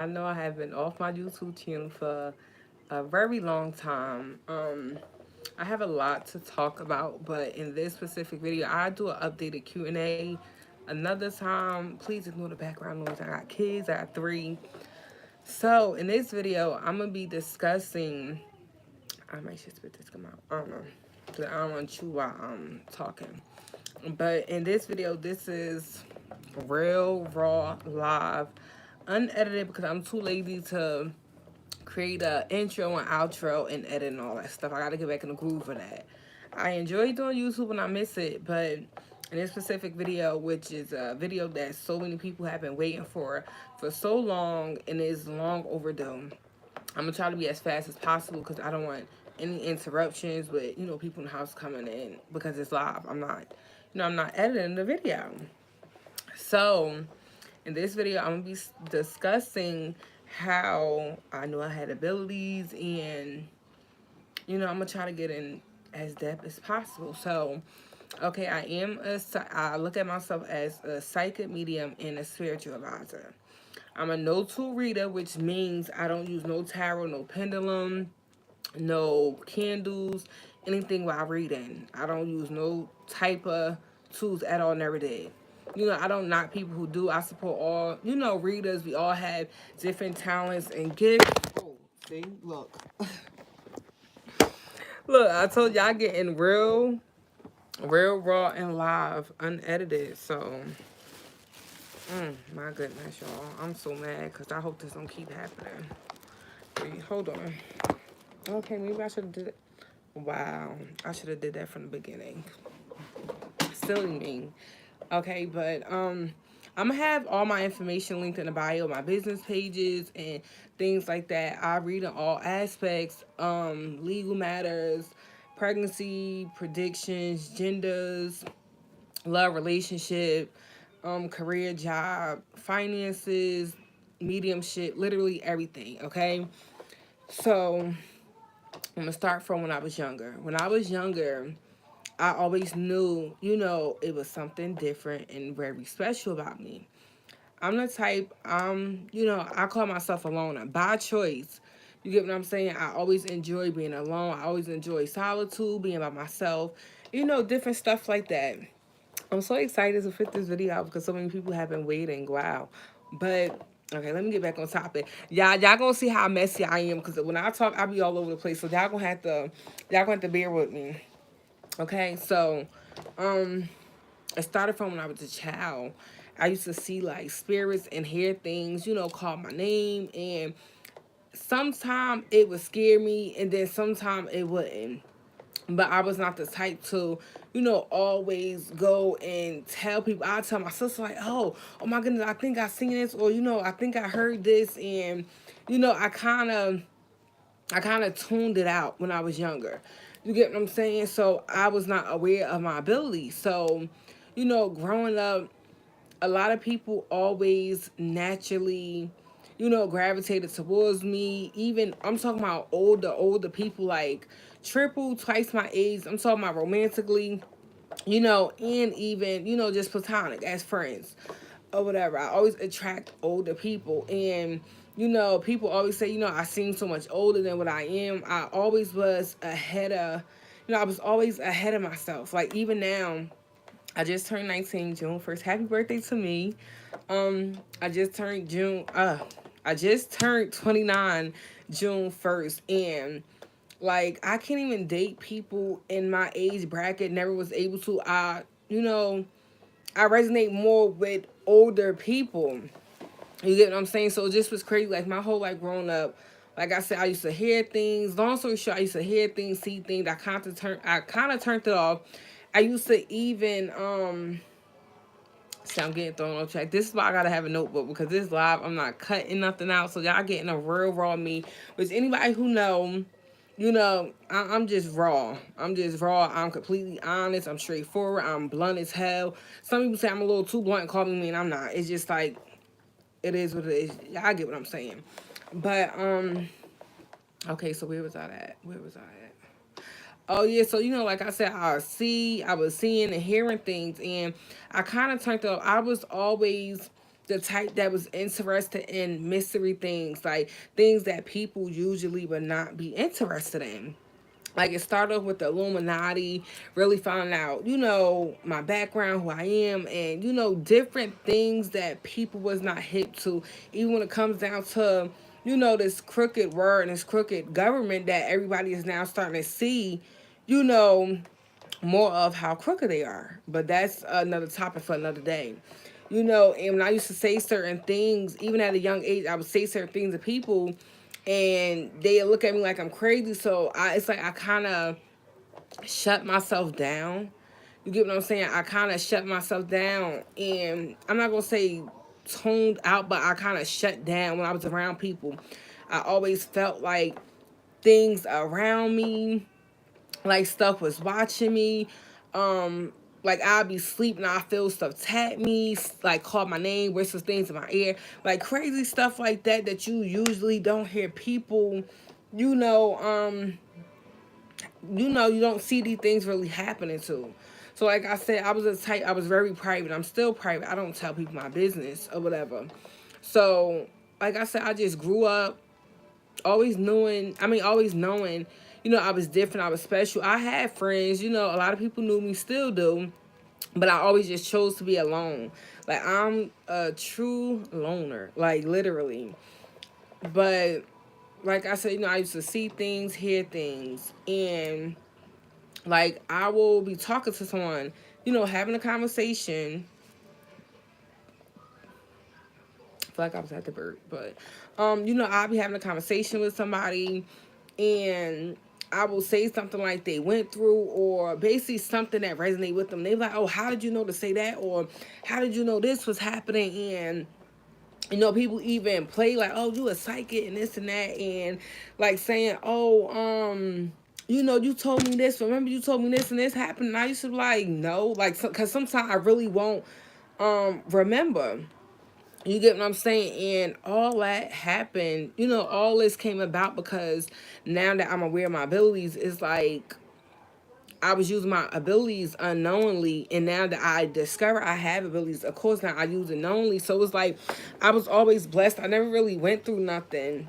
I know I have been off my YouTube channel for a very long time. I have a lot to talk about, but in this specific video, I do an updated Q&A another time. Please ignore the background noise. I got kids. I got three. So in this video, I'm gonna be discussing. I might just spit this come out. I don't know. 'Cause I don't want to chew while I'm talking. But in this video, this is real, raw, live, unedited because I'm too lazy to create a intro and outro and edit and all that stuff. I gotta get back in the groove for that. I enjoy doing YouTube when I miss it, but in this specific video, which is a video that so many people have been waiting for so long and is long overdue, I'm gonna try to be as fast as possible because I don't want any interruptions with people in the house coming in because it's live. I'm not editing the video. So in this video, I'm gonna be discussing how I knew I had abilities, and I'm gonna try to get in as depth as possible. So, okay, I look at myself as a psychic medium and a spiritual advisor. I'm a no-tool reader, which means I don't use no tarot, no pendulum, no candles, anything while reading. I don't use no type of tools at all, never did. I don't knock people who do. I support all, readers. We all have different talents and gifts. Oh, see, look. Look, I told y'all getting real raw and live, unedited. So, my goodness, y'all. I'm so mad because I hope this don't keep happening. Wait, hold on. Okay, maybe I should have did it. Wow, I should have did that from the beginning. Silly me. Okay, but I'm gonna have all my information linked in the bio, my business pages and things like that. I read in all aspects, legal matters, pregnancy, predictions, genders, love, relationship, career, job, finances, mediumship, literally everything. Okay, so I'm gonna start from when I was younger. When I was younger, I always knew, it was something different and very special about me. I'm the type, I call myself a loner by choice. You get what I'm saying? I always enjoy being alone. I always enjoy solitude, being by myself, different stuff like that. I'm so excited to fit this video out because so many people have been waiting. Wow. But okay, let me get back on topic. Y'all gonna see how messy I am because when I talk, I be all over the place. So y'all gonna have to bear with me. Okay, so it started from when I was a child. I used to see like spirits and hear things, call my name, and sometimes it would scare me, and then sometimes it wouldn't. But I was not the type to, always go and tell people. I tell my sister like, oh my goodness, I think I seen this, or I think I heard this, and I kind of tuned it out when I was younger. You get what I'm saying? So I was not aware of my abilities. So, growing up, a lot of people always naturally, gravitated towards me. Even I'm talking about older people like triple, twice my age. I'm talking about romantically, and even, just platonic as friends or whatever. I always attract older people. And, people always say, I seem so much older than what I am. I always was ahead of, I was always ahead of myself. Like even now, I just turned 19 June 1st. Happy birthday to me. I just turned I just turned 29 June 1st. And like I can't even date people in my age bracket. Never was able to. I resonate more with older people. You get what I'm saying? So it just was crazy. Like my whole life growing up, like I said, I used to hear things. Long story short, I used to hear things, see things. I kind of turned it off. I used to even see, I'm getting thrown off track. This is why I gotta have a notebook because this live, I'm not cutting nothing out. So y'all getting a real raw me. Which anybody who know, I'm just raw. I'm just raw. I'm completely honest. I'm straightforward. I'm blunt as hell. Some people say I'm a little too blunt and call me mean. I'm not. It's just like it is what it is. Y'all get what I'm saying. But okay. So where was I at? Where was I at? Oh yeah, so like I said, I was seeing and hearing things, and I kind of turned up. I was always the type that was interested in mystery things, like things that people usually would not be interested in. Like it started off with the Illuminati, really finding out, my background, who I am, and different things that people was not hip to. Even when it comes down to, this crooked word and this crooked government that everybody is now starting to see, you know, more of how crooked they are. But that's another topic for another day. And when I used to say certain things, even at a young age, I would say certain things to people and they look at me like I'm crazy. So it's like I kind of shut myself down. You get what I'm saying? I kind of shut myself down, and I'm not gonna say toned out, but I kind of shut down when I was around people. I always felt like things around me, like stuff was watching me. Um, like I'd be sleeping, I feel stuff tap me, like call my name, whisper things in my ear, like crazy stuff like that that you usually don't hear people, you know, um, you don't see these things really happening to. So like I said, I was a type, I was very private. I'm still private. I don't tell people my business or whatever. So like I said, I just grew up always knowing, I was different, I was special. I had friends, a lot of people knew me, still do, but I always just chose to be alone. Like I'm a true loner, like literally. But like I said, I used to see things, hear things, and like I will be talking to someone, having a conversation. I feel like I was at the bird, but I'll be having a conversation with somebody and I will say something like they went through or basically something that resonated with them. They're like, oh, how did you know to say that? Or how did you know this was happening? And people even play like, oh, you a psychic and this and that, and like saying, oh, you told me this. Remember, you told me this and this happened. And I used to be like, no, like, because sometimes I really won't remember. You get what I'm saying? And all that happened, all this came about because now that I'm aware of my abilities, it's like I was using my abilities unknowingly, and now that I discover I have abilities, of course now I use it knowingly. So it's like I was always blessed. I never really went through nothing.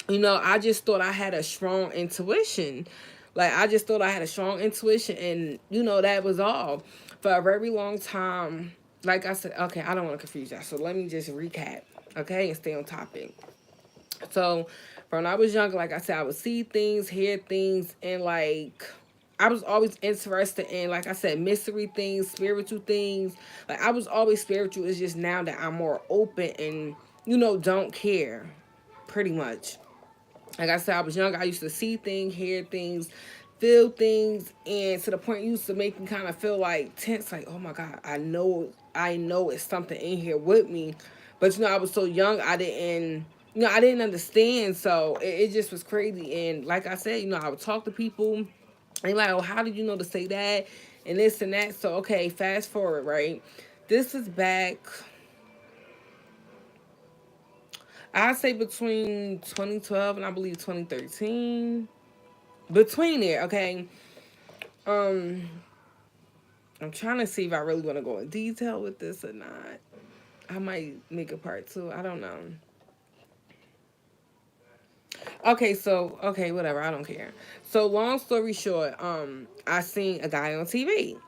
I just thought I had a strong intuition. Like I just thought I had a strong intuition, and that was all. For a very long time, like I said, okay, I don't want to confuse y'all, so let me just recap, okay, and stay on topic. So, from when I was younger, like I said, I would see things, hear things, and like I was always interested in, like I said, mystery things, spiritual things. Like I was always spiritual. It's just now that I'm more open and don't care, pretty much. Like I said, I was younger. I used to see things, hear things, feel things, and to the point it used to make me kind of feel like tense, like, oh my God, I know it's something in here with me. But I was so young, I didn't understand. So it just was crazy. And like I said, I would talk to people and like, oh, how did you know to say that? And this and that. So okay, fast forward, right? This is back, I'd say between 2012 and I believe 2013. Between there, okay. Um, I'm trying to see if I really want to go in detail with this or not. I might make a part two. I don't know. Okay, whatever. I don't care. So long story short, I seen a guy on TV.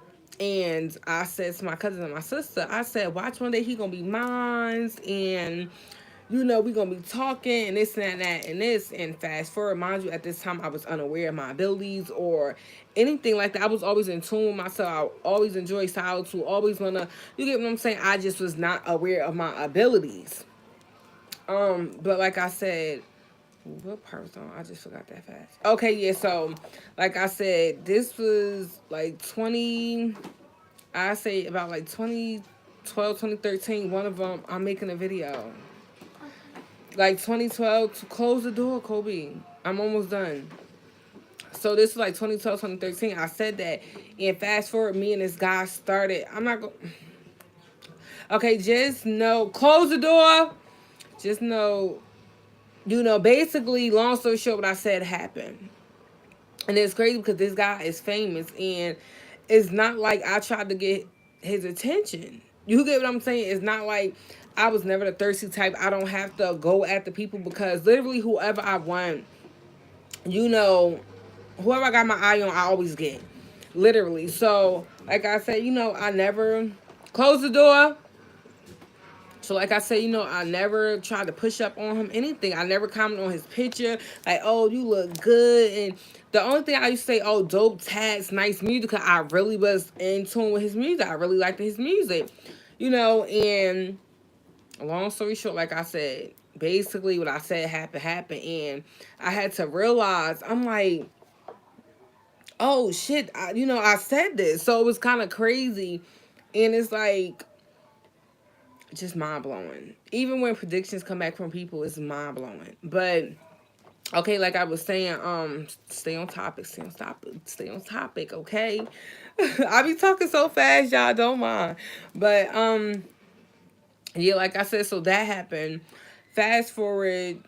And I said to my cousin and my sister, I said, watch one day he gonna be mine, and we gonna be talking and this and that and this. And fast forward, mind you, at this time I was unaware of my abilities or anything like that. I was always in tune with myself. I always enjoy solitude, always wanna, you get what I'm saying? I just was not aware of my abilities. But like I said, what part was on? I just forgot that fast. Okay, yeah, so like I said, this was like 20, I say about like 2012, 2013. One of them, I'm making a video. Like 2012, to close the door, Kobe. I'm almost done. So this is like 2012, 2013. I said that. And fast forward, me and this guy started. I'm not going. Okay, just know. Close the door. Just know. Basically, long story short, what I said happened. And it's crazy because this guy is famous. And it's not like I tried to get his attention. You get what I'm saying? It's not like I was never the thirsty type. I don't have to go after people because literally whoever I want, you know, whoever I got my eye on, I always get. Literally. So, like I said, I never close the door. So, like I said, I never tried to push up on him, anything. I never comment on his picture, like, oh, you look good. And the only thing I used to say, oh, dope tats, nice music, because I really was in tune with his music. I really liked his music, and long story short, like I said, basically what I said happened. And I had to realize, I'm like, oh, shit, I said this. So it was kind of crazy. And it's like, just mind blowing. Even when predictions come back from people, it's mind blowing. But okay, like I was saying, stay on topic, stay on topic, okay? I be talking so fast, y'all don't mind. But yeah, like I said, so that happened. Fast forward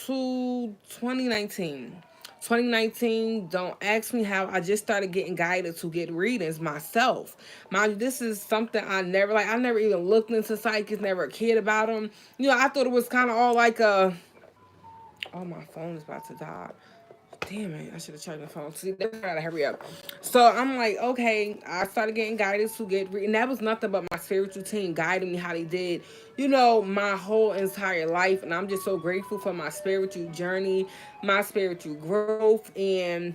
to 2019. 2019, don't ask me how. I just started getting guided to get readings myself. Mind you, this is something I never even looked into psychics, never cared about them. I thought it was kind of all like a, oh, my phone is about to die. Damn it, I should have charged my phone. See, I gotta hurry up. So I'm like, okay, I started getting guided to get and that was nothing but my spiritual team guiding me how they did, my whole entire life. And I'm just so grateful for my spiritual journey, my spiritual growth, and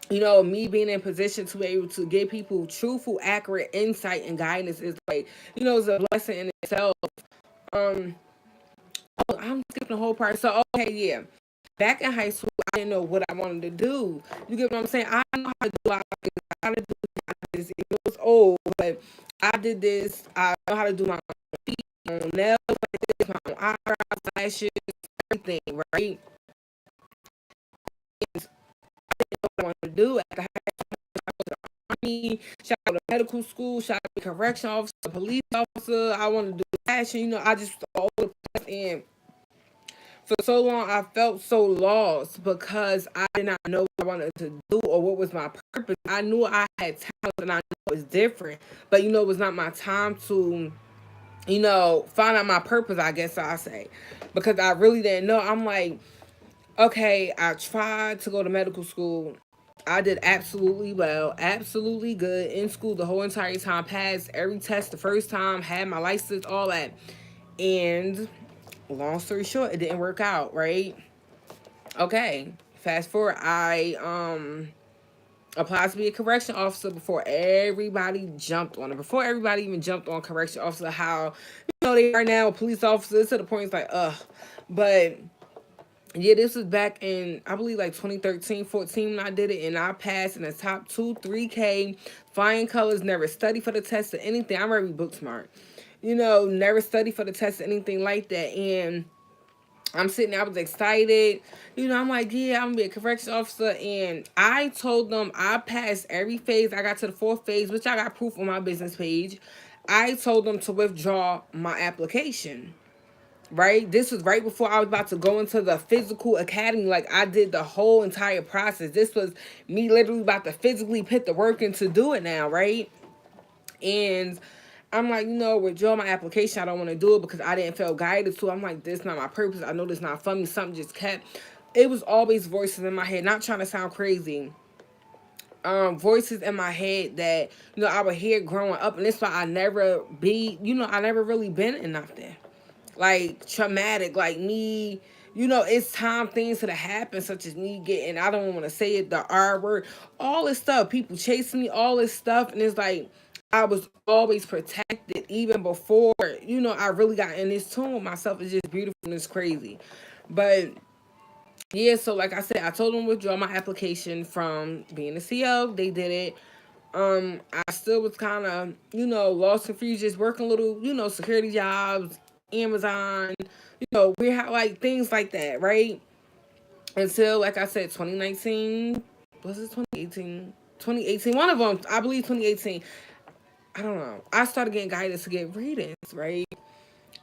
me being in position to be able to give people truthful, accurate insight and guidance is like, it's a blessing in itself. Um, oh, I'm skipping the whole part. So okay, yeah. Back in high school, I didn't know what I wanted to do. You get what I'm saying? I know how to do how to do this. It was old, but I did this. I know how to do my own feet, my own nails, like this, my own eyebrows, lashes, everything, right? And I didn't know what I wanted to do. After high school, I was in the army, shout out to medical school, shout out to correction officer, police officer. I wanted to do fashion. I just all over the place. And for so long, I felt so lost because I did not know what I wanted to do or what was my purpose. I knew I had talent and I knew it was different, but it was not my time to, find out my purpose, I guess I say, because I really didn't know. I'm like, okay, I tried to go to medical school. I did absolutely well, absolutely good in school the whole entire time, passed every test the first time, had my license, all that. And long story short, it didn't work out, right? Okay, fast forward, I applied to be a correction officer before everybody jumped on it. Before everybody even jumped on correction officer, how they are now police officers, to the point it's like, ugh. But yeah, this was back in, I believe, like 2013, 14 when I did it, and I passed in the top 2, 3K, flying colors, never studied for the test or anything. I'm very book smart. Never studied for the test or anything like that. And I'm sitting there, I was excited. I'm like, yeah, I'm gonna be a correction officer. And I told them I passed every phase. I got to the 4th phase, which I got proof on my business page. I told them to withdraw my application. Right? This was right before I was about to go into the physical academy. Like, I did the whole entire process. This was me literally about to physically put the work in to do it now, right? And I'm like, withdraw my application. I don't want to do it because I didn't feel guided to. I'm like, this is not my purpose. I know this is not for me. Something just kept. It was always voices in my head. Not trying to sound crazy. Voices in my head that I would hear growing up, and that's why I never I never really been in nothing like traumatic, like me. It's time things that have happened, such as me getting, I don't want to say it, the R word, all this stuff, people chasing me, all this stuff. And it's like, I was always protected even before, I really got in this tune with myself. It's just beautiful and it's crazy. But yeah, so like I said, I told them to withdraw my application from being a CO. They did it. I still was kind of, lost and confused, just working little, security jobs, Amazon, we had like things like that, right? Until, like I said, 2019, was it 2018? 2018, one of them, I believe 2018. I don't know. I started getting guidance to get readings, right?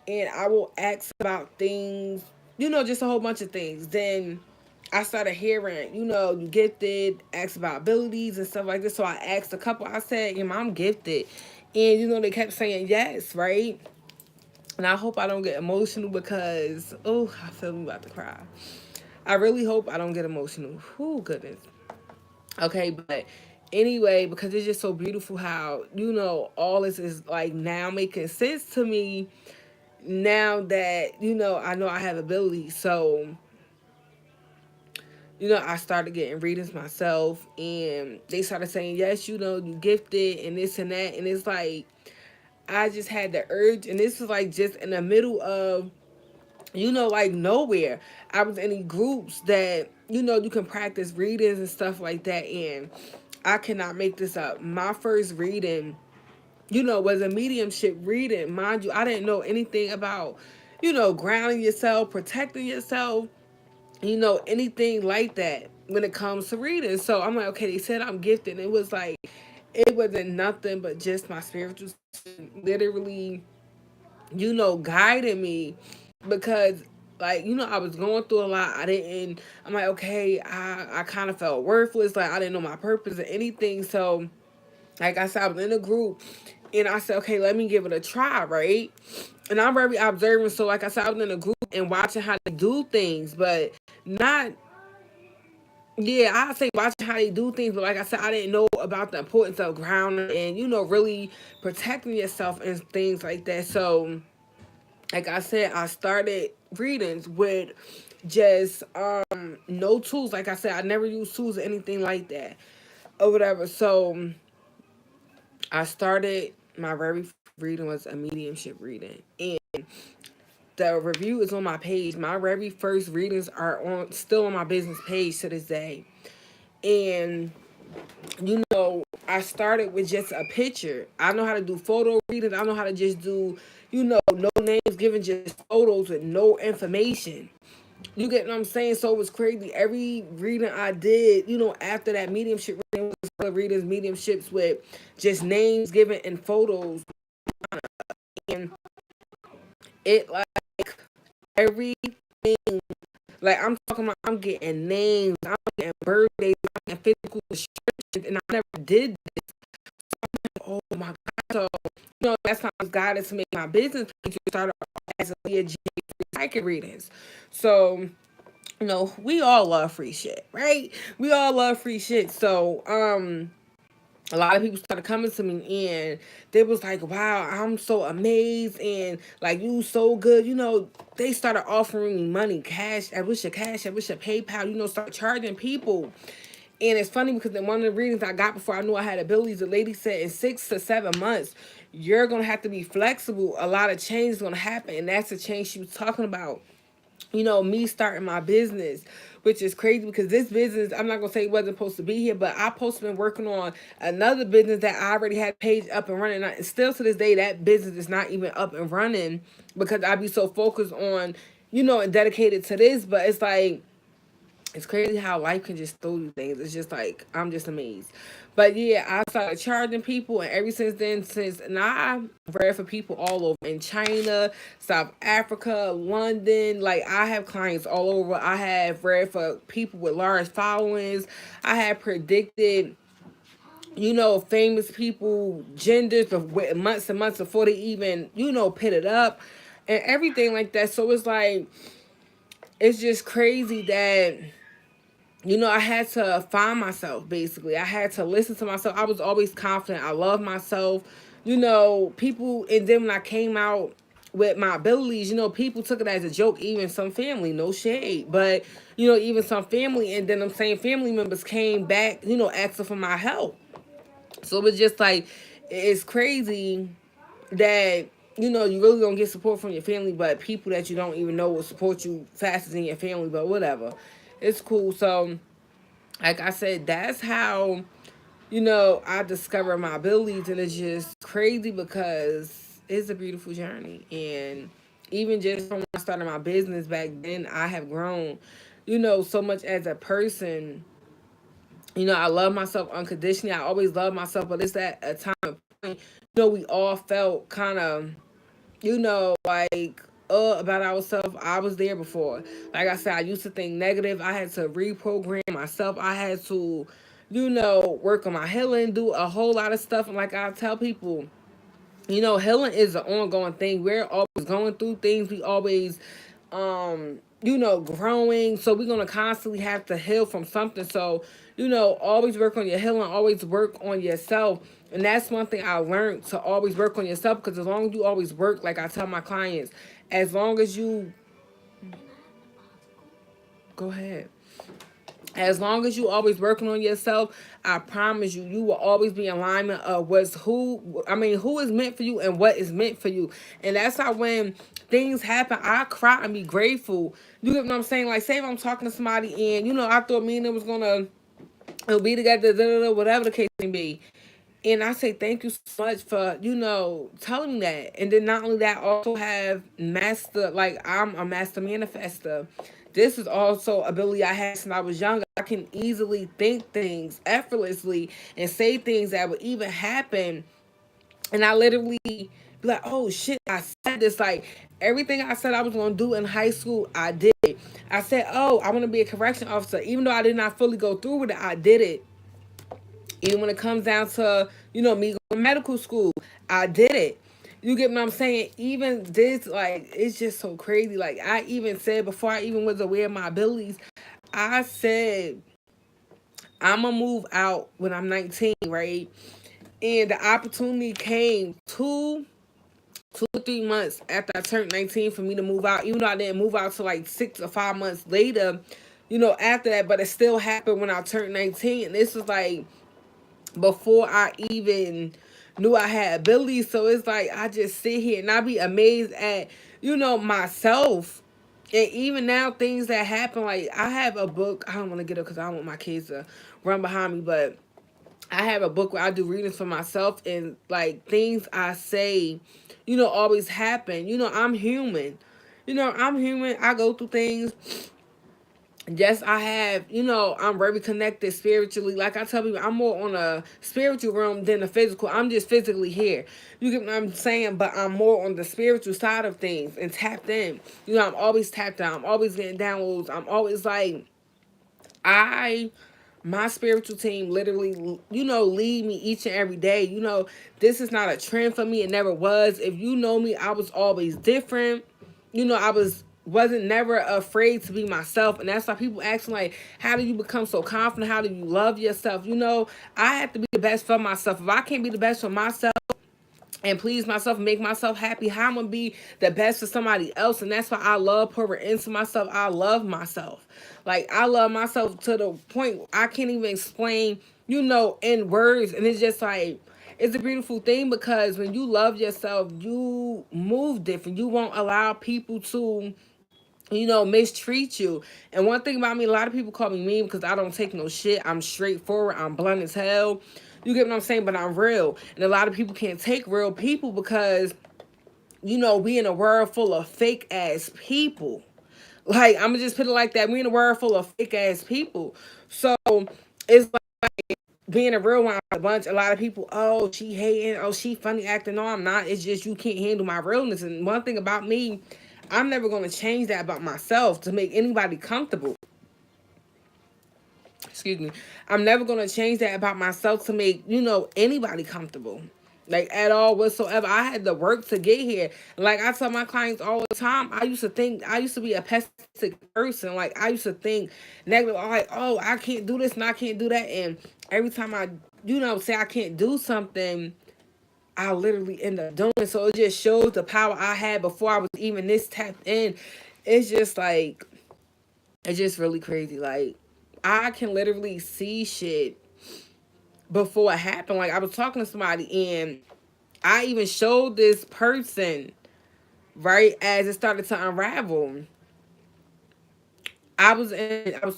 And I will ask about things, just a whole bunch of things. Then I started hearing, you gifted, asked about abilities and stuff like this. So I asked a couple, I said, I'm gifted. And, they kept saying yes, right? And I hope I don't get emotional because, oh, I feel me about to cry. I really hope I don't get emotional. Oh, goodness. Okay, but anyway, because it's just so beautiful how, all this is like now making sense to me now that, I know I have ability. So, I started getting readings myself and they started saying, yes, you gifted and this and that. And it's like, I just had the urge. And this was like just in the middle of, like nowhere. I was in these groups that, you can practice readings and stuff like that. And I cannot make this up. My first reading, was a mediumship reading. Mind you, I didn't know anything about, grounding yourself, protecting yourself, anything like that when it comes to reading. So I'm like, okay, they said I'm gifted. And it was like, it wasn't nothing but just my spiritual literally, guiding me because like, I was going through a lot. I'm like, okay, I kind of felt worthless. Like I didn't know my purpose or anything. So like I said, I was in a group and I said, okay, let me give it a try, right? And I'm very observant. So like I said, I was in a group and watching how they do things, but not, yeah, I say watching how they do things, but like I said, I didn't know about the importance of grounding and, really protecting yourself and things like that. So like I said, I started readings with just no tools. Like I said, I never used tools or anything like that or whatever. So I started my very first reading was a mediumship reading, and the review is on my page. My very first readings are on still on my business page to this day, and I started with just a picture. I know how to do photo readings. I know how to just do, no names given, just photos with no information. You get what I'm saying? So it was crazy. Every reading I did, after that mediumship reading was for readers, mediumships with just names given and photos. And it like everything, like I'm talking about, I'm getting names, I'm getting birthdays, I'm getting physical descriptions, and I never did this. Oh my God. So, that's how I was guided to make my business page. Started as a Leah J psychic readings. So, we all love free shit, right? We all love free shit. So, a lot of people started coming to me and they was like, wow, I'm so amazed and like you so good. They started offering me money, cash. I wish your PayPal, start charging people. And it's funny because in one of the readings I got before I knew I had abilities, the lady said in 6 to 7 months, you're going to have to be flexible. A lot of change is going to happen. And that's the change she was talking about. Me starting my business, which is crazy because this business, I'm not going to say it wasn't supposed to be here, but I supposed to been working on another business that I already had page up and running. And still to this day, that business is not even up and running because I be so focused on, and dedicated to this. But it's like, it's crazy how life can just throw you things. It's just like, I'm just amazed. But yeah, I started charging people, and ever since then, I've read for people all over in China, South Africa, London. Like, I have clients all over. I have read for people with large followings. I have predicted, famous people, genders, for months and months before they even, put it up and everything like that. So it's like, it's just crazy that I had to find myself basically. I had to listen to myself. I was always confident. I love myself. People, and then when I came out with my abilities, people took it as a joke, even some family, no shade. But, even some family, and then them same family members came back, asking for my help. So it was just like, it's crazy that you really don't get support from your family, but people that you don't even know will support you faster than your family. But whatever, it's cool. So like I said, that's how, I discovered my abilities. And it's just crazy because it's a beautiful journey. And even just from when I started my business back then, I have grown, so much as a person. I love myself unconditionally. I always love myself, but it's at a time and point, we all felt kind of, like, about ourselves. I was there before. Like I said, I used to think negative. I had to reprogram myself. I had to, work on my healing, do a whole lot of stuff. And like I tell people, Healing is an ongoing thing. We're always going through things. We always, growing. So we're gonna constantly have to heal from something. So, always work on your healing. Always work on yourself. And that's one thing I learned, to always work on yourself. Because as long as you always work, like I tell my clients, as long as you go ahead. As long as you always working on yourself, I promise you, you will always be in alignment of who is meant for you and what is meant for you. And that's how when things happen, I cry and be grateful. You get what I'm saying? Like, say if I'm talking to somebody and, I thought me and them was gonna be together, da, da, da, whatever the case may be. And I say thank you so much for, telling me that. And then not only that, also have master, like I'm a master manifester. This is also ability I had since I was younger. I can easily think things effortlessly and say things that would even happen. And I literally be like, oh shit, I said this. Like, everything I said I was going to do in high school, I did. I said, oh, I want to be a correction officer. Even though I did not fully go through with it, I did it. Even when it comes down to, me going to medical school, I did it. You get what I'm saying? Even this, like, it's just so crazy. Like, I even said, before I even was aware of my abilities, I said, I'm going to move out when I'm 19, right? And the opportunity came 2 or 3 months after I turned 19 for me to move out. Even though I didn't move out till like 6 or 5 months later, after that. But it still happened when I turned 19. And this was like before I even knew I had abilities. So it's like I just sit here and I be amazed at, myself. And even now, things that happen, like I have a book. I don't want to get it because I don't want my kids to run behind me, but I have a book where I do readings for myself, and like things I say, always happen. I'm human. I'm human. I go through things. Yes, I have, I'm very connected spiritually. Like I tell people, I'm more on a spiritual realm than the physical. I'm just physically here. You get what I'm saying? But I'm more on the spiritual side of things and tapped in. I'm always tapped in. I'm always getting downloads. I'm always like, my spiritual team literally, lead me each and every day. This is not a trend for me. It never was. If you know me, I was always different. I wasn't never afraid to be myself. And that's why people ask me, like, how do you become so confident? How do you love yourself? I have to be the best for myself. If I can't be the best for myself and please myself, make myself happy, how I'm gonna be the best for somebody else? And that's why I love pouring into myself. I love myself. Like, I love myself to the point I can't even explain, in words. And it's just like, it's a beautiful thing, because when you love yourself, you move different. You won't allow people to, mistreat you. And one thing about me, a lot of people call me mean because I don't take no shit. I'm straightforward. I'm blunt as hell. You get what I'm saying? But I'm real. And a lot of people can't take real people because, we in a world full of fake ass people. Like, I'm gonna just put it like that. We in a world full of fake ass people. So it's like being a real one, a bunch, a lot of people, oh, she hating, oh, she funny acting. No, I'm not. It's just you can't handle my realness. And one thing about me, I'm never going to change that about myself to make anybody comfortable. Excuse me. I'm never going to change that about myself to make, anybody comfortable. Like, at all whatsoever. I had to work to get here. Like, I tell my clients all the time, I used to be a pessimistic person. Like, I used to think negative. Like, oh, I can't do this and I can't do that. And every time I, say I can't do something, I literally end up doing. So it just shows the power I had before I was even this tapped in. It's just like, it's just really crazy. Like, I can literally see shit before it happened. Like, I was talking to somebody and I even showed this person, right, as it started to unravel. I was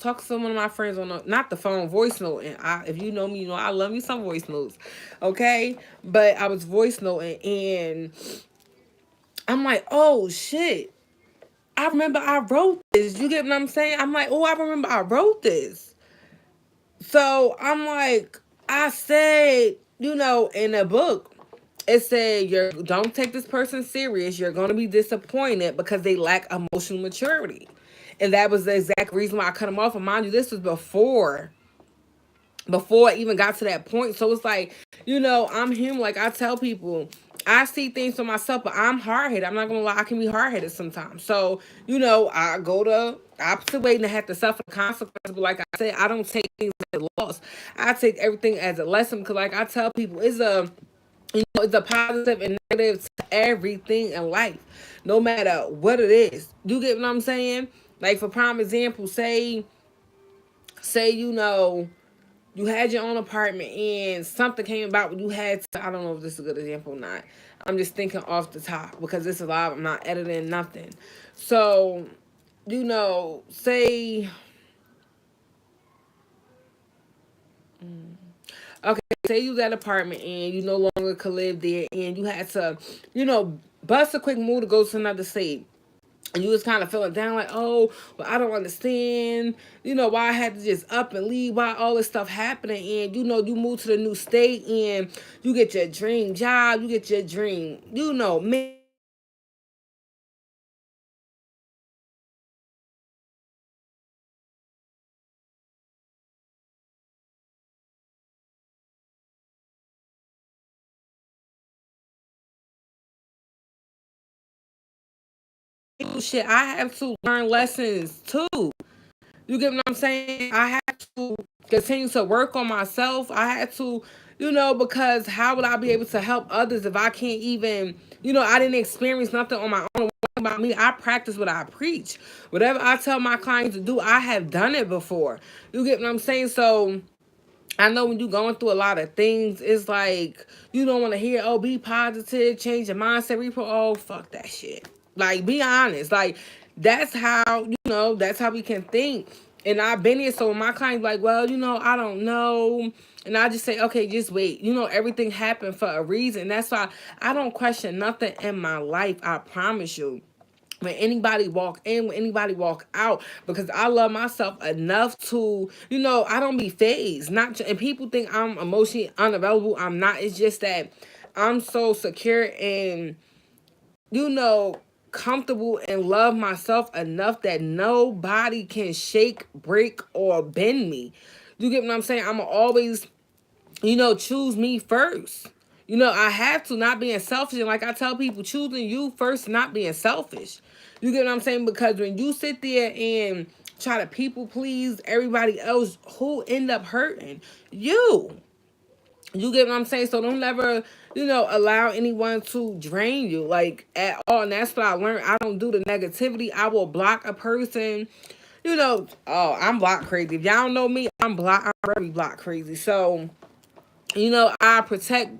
talking to one of my friends on not the phone, voice note, and if you know me, I love me some voice notes, okay? But I was voice noting, and I'm like, oh shit, I remember I wrote this. You get what I'm saying? I'm like, oh, I remember I wrote this. So I'm like, I said, in a book, it said, don't take this person serious. You're going to be disappointed because they lack emotional maturity. And that was the exact reason why I cut them off. And mind you, this was before I even got to that point. So it's like, I'm human. Like I tell people, I see things for myself, but I'm hard headed. I'm not gonna lie, I can be hard headed sometimes. So, I go the opposite way and I have to suffer the consequences. But like I said, I don't take things as a loss. I take everything as a lesson because, like I tell people, it's a positive and negative to everything in life, no matter what it is. You get what I'm saying? Like for prime example, say you had your own apartment and something came about when you had to, I don't know if this is a good example or not. I'm just thinking off the top because this is live. I'm not editing nothing. So, say, okay, say you got an apartment and you no longer could live there and you had to, bust a quick move to go to another state. And you was kind of feeling down like, oh, well, I don't understand, why I had to just up and leave, why all this stuff happening. And, you move to the new state and you get your dream job, you get your dream, man. Shit, I have to learn lessons too. You get what I'm saying? I had to continue to work on myself. I had to, because how would I be able to help others if I can't even, I didn't experience nothing on my own. One thing about me, I practice what I preach. Whatever I tell my clients to do, I have done it before. You get what I'm saying? So I know when you're going through a lot of things, it's like you don't want to hear, oh, be positive, change your mindset, oh, fuck that shit. Like, be honest. Like, that's how we can think. And I've been here, so when my client's like, well, I don't know. And I just say, okay, just wait. Everything happened for a reason. That's why I don't question nothing in my life. I promise you, when anybody walk in, when anybody walk out, because I love myself enough to, I don't be phased. Not and people think I'm emotionally unavailable. I'm not. It's just that I'm so secure and comfortable and love myself enough that nobody can shake, break, or bend me. You get what I'm saying? I'm always choose me first. I have to, not being selfish. And like I tell people, choosing you first, not being selfish. You get what I'm saying? Because when you sit there and try to people please everybody else, who end up hurting? You. You get what I'm saying? So don't never, allow anyone to drain you, like, at all. And that's what I learned. I don't do the negativity. I will block a person. Oh, I'm block crazy. If y'all don't know me, I'm very block crazy. So, I protect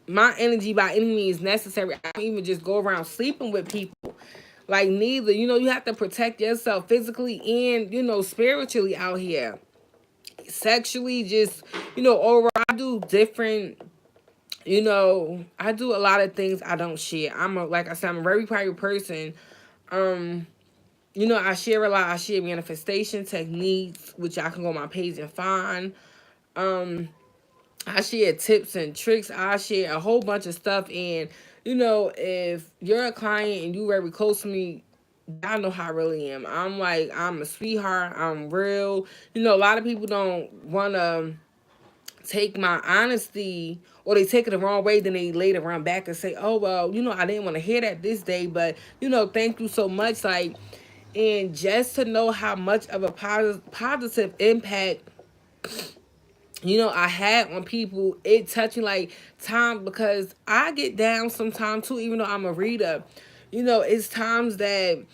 my energy by any means necessary. I don't even just go around sleeping with people. Like, neither. You have to protect yourself physically and, spiritually out here. Sexually, just, over. I do different, I do a lot of things I don't share. Like I said, I'm a very private person. Um, I share a lot. I share manifestation techniques, which I can go on my page and find. Um, I share tips and tricks. I share a whole bunch of stuff. And, if you're a client and you very close to me, I know how I really am. I'm a sweetheart. I'm real. A lot of people don't want to take my honesty, or they take it the wrong way, then they later run back and say, oh, well, I didn't want to hear that this day, but, thank you so much. Like, and just to know how much of a positive impact I had on people, it touched me like time, because I get down sometimes too, even though I'm a reader. It's times that,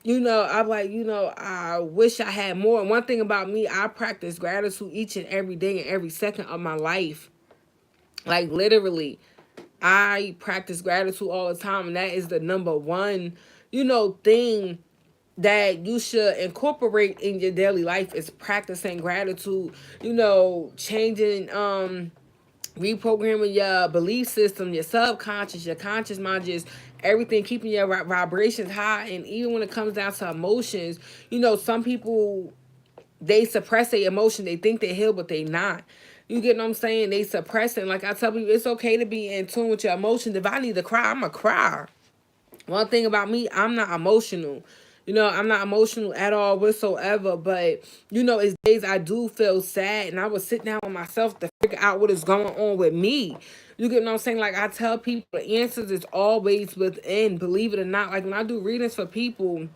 I'm like, I wish I had more. And one thing about me, I practice gratitude each and every day and every second of my life. Like, literally, I practice gratitude all the time. And that is the number one, thing that you should incorporate in your daily life, is practicing gratitude, changing, reprogramming your belief system, your subconscious, your conscious mind, just everything, keeping your vibrations high. And even when it comes down to emotions, some people, they suppress their emotion. They think they're healed, but they not. You get what I'm saying? They suppress it. Like I tell people, it's okay to be in tune with your emotions. If I need to cry, I'm a cry. One thing about me, I'm not emotional. You know, I'm not emotional at all whatsoever, but you know, it's days I do feel sad, and I would sit down with myself to figure out what is going on with me. You get what I'm saying? Like I tell people, the answers is always within. Believe it or not, like when I do readings for people,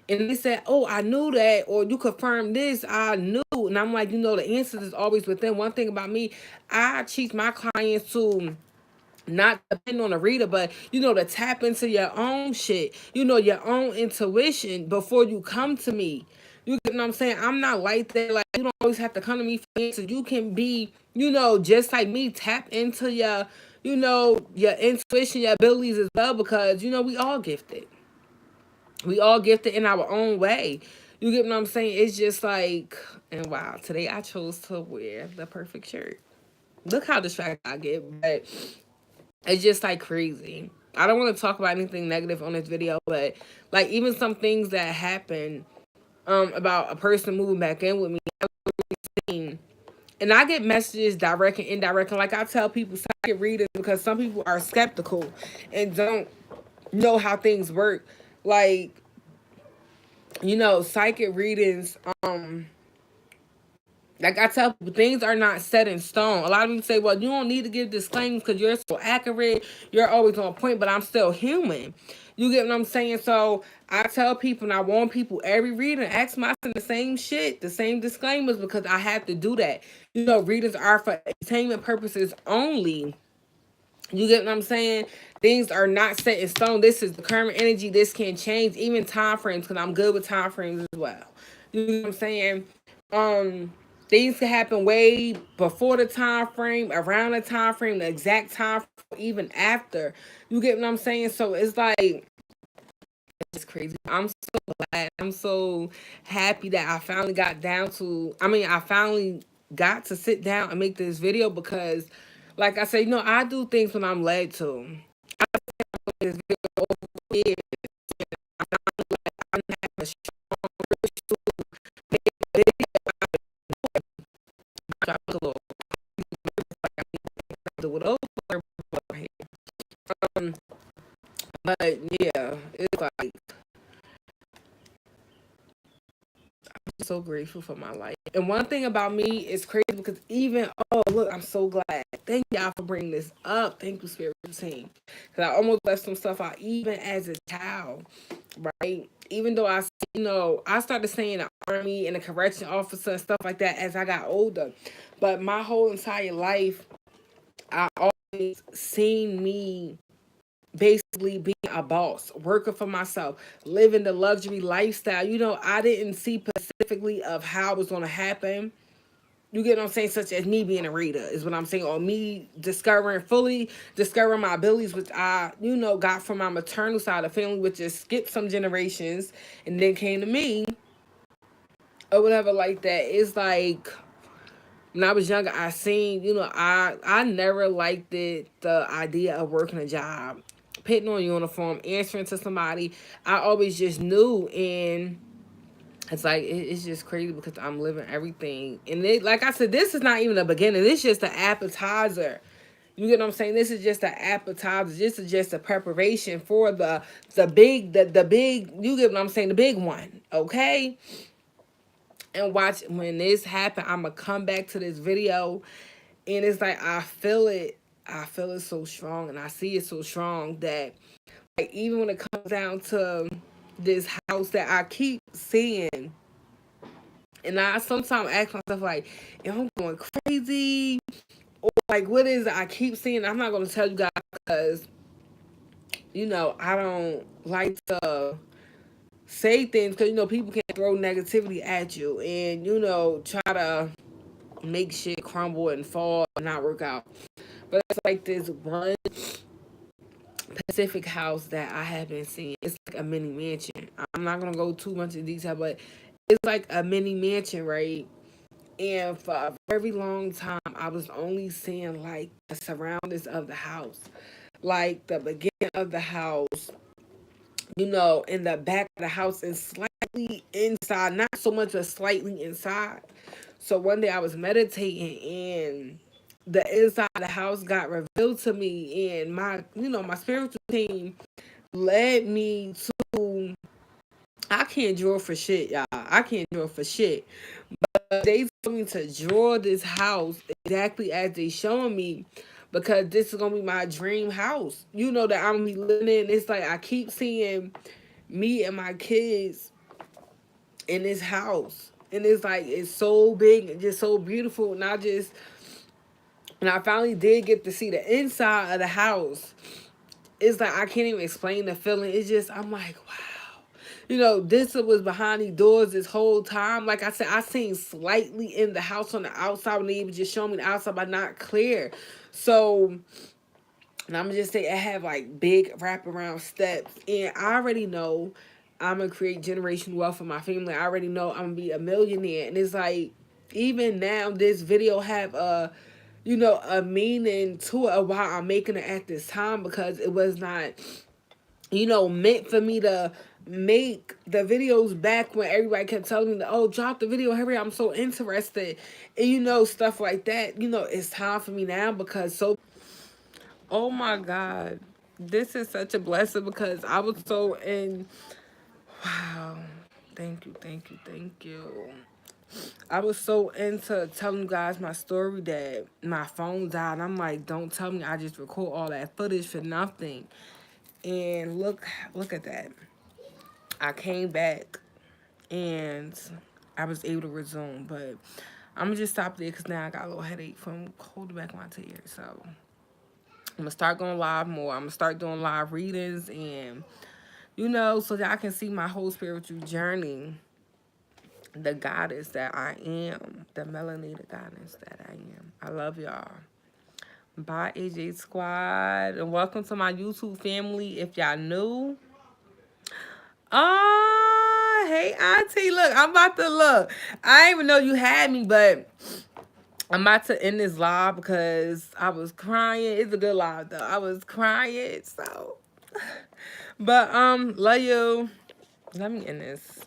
and they said, "Oh, I knew that," or "You confirmed this, I knew," and I'm like, you know, the answers is always within. One thing about me, I teach my clients to not depend on a reader, but you know, to tap into your own shit, you know, your own intuition before you come to me. You get what I'm saying? I'm not like that. Like you don't always have to come to me for answers. You can be, you know, just like me, tap into your, you know, your intuition, your abilities as well, because you know we all gifted. We all gifted in our own way. You get what I'm saying? It's just like, and wow, today I chose to wear the perfect shirt. Look how distracted I get, but it's just like crazy. I don't want to talk about anything negative on this video, but like even some things that happen about a person moving back in with me, and I get messages direct and indirect, and like I tell people, psychic readers, because some people are skeptical and don't know how things work. Like, you know, psychic readings, like I tell people, things are not set in stone. A lot of people say, well, you don't need to give disclaimers because you're so accurate. You're always on point, but I'm still human. You get what I'm saying? So I tell people and I warn people every reading, ask myself the same shit, the same disclaimers, because I have to do that. You know, readings are for entertainment purposes only. You get what I'm saying? Things are not set in stone. This is the current energy. This can change, even time frames, because I'm good with time frames as well. You know what I'm saying? Um, Things can happen way before the time frame, around the time frame, the exact time frame, even after. You get what I'm saying? So it's like it's crazy. I'm so glad. I'm so happy that I finally got down to. I mean, I finally got to sit down and make this video because, like I said, you know, I do things when I'm led to. This video over years, I'm having a strong video. I was a little do it over. Um, but yeah, it's like so grateful for my life. And one thing about me is crazy because even, oh, look, I'm so glad. Thank y'all for bringing this up. Thank you, Spirit Team. Because I almost left some stuff out even as a child, right? Even though you know, I started saying the army and the correction officer and stuff like that as I got older. But my whole entire life, I always seen me basically being a boss, working for myself, living the luxury lifestyle. You know, I didn't see specifically of how it was going to happen. You get what I'm saying? Such as me being a reader is what I'm saying, or me fully discovering my abilities, which I, you know, got from my maternal side of the family, which just skipped some generations and then came to me or whatever like that. It's like when I was younger, I seen, you know, I never liked the idea of working a job, putting on a uniform, answering to somebody. I always just knew, and it's like it's just crazy because I'm living everything. And like I said, this is not even the beginning. This is just the appetizer. You get what I'm saying? This is just an appetizer. This is just a preparation for the big. You get what I'm saying? The big one. Okay. And watch when this happen, I'm gonna come back to this video, and it's like I feel it. I feel it so strong, and I see it so strong that like even when it comes down to this house that I keep seeing, and I sometimes ask myself like, am I going crazy? Or like what is it I keep seeing? I'm not gonna tell you guys because you know I don't like to say things because you know people can throw negativity at you and you know try to make shit crumble and fall and not work out. But it's like this one Pacific house that I have been seeing. It's like a mini mansion. I'm not gonna go too much in detail, but it's like a mini mansion, right? And for a very long time, I was only seeing like the surroundings of the house, like the beginning of the house, you know, in the back of the house and slightly inside, not so much, but slightly inside. So one day I was meditating and the inside of the house got revealed to me, and my, you know, my spiritual team led me to I can't draw for shit, y'all. I can't draw for shit. They told me to draw this house exactly as they showing me, because this is gonna be my dream house. You know that I'm gonna be living in. It's like I keep seeing me and my kids in this house, and it's like it's so big and just so beautiful. And I finally did get to see the inside of the house. It's like I can't even explain the feeling. It's just I'm like, wow. This was behind these doors this whole time. Like I said, I seen slightly in the house on the outside when they even just showed me the outside, but not clear. So, and I'm just saying, I have like big wraparound steps, and I already know I'm gonna create generational wealth for my family. I already know I'm gonna be a millionaire, and it's like even now this video have a meaning to it of why I'm making it at this time, because it was not meant for me to make the videos back when everybody kept telling me, oh, drop the video, hurry, I'm so interested. And stuff like that. It's time for me now, because oh my God. This is such a blessing, because I was so in. Wow. Thank you, thank you, thank you. I was so into telling you guys my story that my phone died. I'm like, don't tell me I just record all that footage for nothing. And look at that. I came back and I was able to resume, but I'm gonna just stop there because now I got a little headache from holding back my tears. So I'm gonna start going live more. I'm gonna start doing live readings, and so that I can see my whole spiritual journey, the goddess that I am, the melanated goddess that I am. I love y'all. Bye, AJ Squad, and welcome to my YouTube family. If y'all new, oh, hey, Auntie, look, I'm about to look. I didn't even know you had me, but I'm about to end this live because I was crying. It's a good live, though. I was crying, so. But, love you. Let me end this.